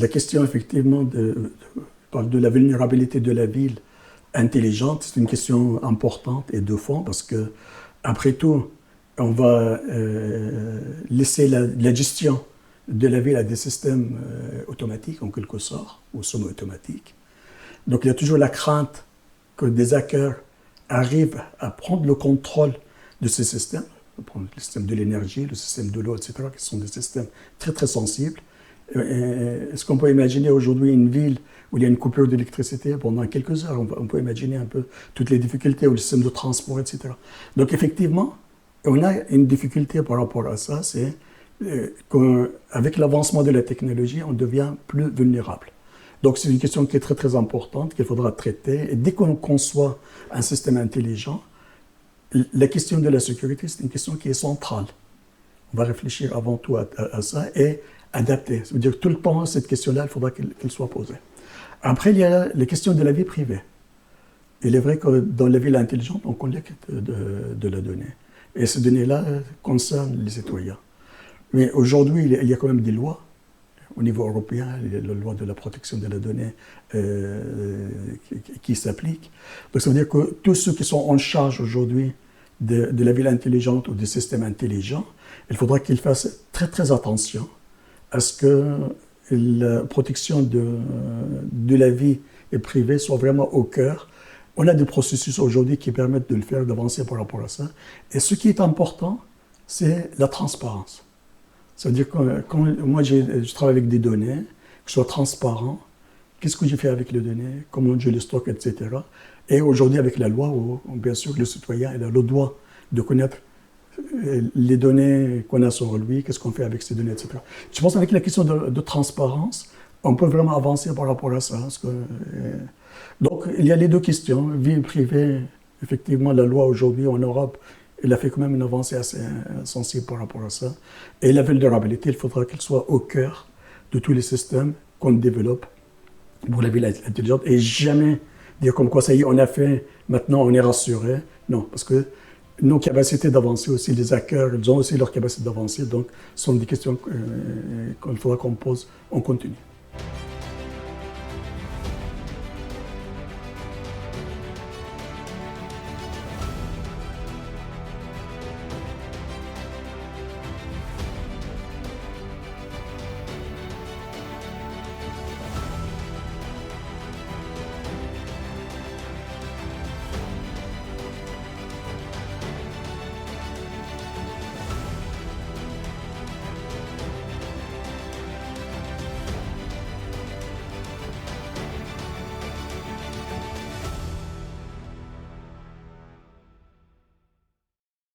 la question effectivement de la vulnérabilité de la ville intelligente, c'est une question importante et de fond parce que, après tout, on va laisser la gestion de la ville à des systèmes automatiques, en quelque sorte, ou semi-automatiques. Donc il y a toujours la crainte que des hackers arrivent à prendre le contrôle de ces systèmes, le système de l'énergie, le système de l'eau, etc., qui sont des systèmes très très sensibles. Est-ce qu'on peut imaginer aujourd'hui une ville où il y a une coupure d'électricité pendant quelques heures? On peut imaginer un peu toutes les difficultés, ou le système de transport, etc. Donc effectivement, on a une difficulté par rapport à ça, c'est qu'avec l'avancement de la technologie, on devient plus vulnérable. Donc c'est une question qui est très très importante, qu'il faudra traiter. Et dès qu'on conçoit un système intelligent, la question de la sécurité, c'est une question qui est centrale. On va réfléchir avant tout à ça et adapter. Ça veut dire que tout le temps, cette question-là, il faudra qu'elle soit posée. Après, il y a les questions de la vie privée. Il est vrai que dans la ville intelligente, on collecte de la donnée. Et ces données-là concernent les citoyens. Mais aujourd'hui, il y a quand même des lois. Au niveau européen, il y a la loi de la protection de la donnée qui s'applique. Donc ça veut dire que tous ceux qui sont en charge aujourd'hui de la ville intelligente ou des systèmes intelligents, il faudra qu'ils fassent très très attention à ce que la protection de la vie privée soit vraiment au cœur. On a des processus aujourd'hui qui permettent de le faire, d'avancer par rapport à ça. Et ce qui est important, c'est la transparence. Ça veut dire que quand moi je travaille avec des données, que je sois transparent, qu'est-ce que j'ai fait avec les données, comment je les stocke, etc. Et aujourd'hui avec la loi, où, bien sûr le citoyen il a le droit de connaître les données qu'on a sur lui, qu'est-ce qu'on fait avec ces données, etc. Je pense qu'avec la question de transparence, on peut vraiment avancer par rapport à ça. Donc il y a les deux questions, vie privée, effectivement la loi aujourd'hui en Europe, elle a fait quand même une avancée assez sensible par rapport à ça. Et la vulnérabilité, il faudra qu'elle soit au cœur de tous les systèmes qu'on développe pour la ville intelligente. Et jamais dire comme quoi, ça y est, on a fait, maintenant on est rassuré. Non, parce que nos capacités d'avancer aussi, les hackers, ils ont aussi leur capacité d'avancer. Donc, ce sont des questions qu'il faudra qu'on pose en continu.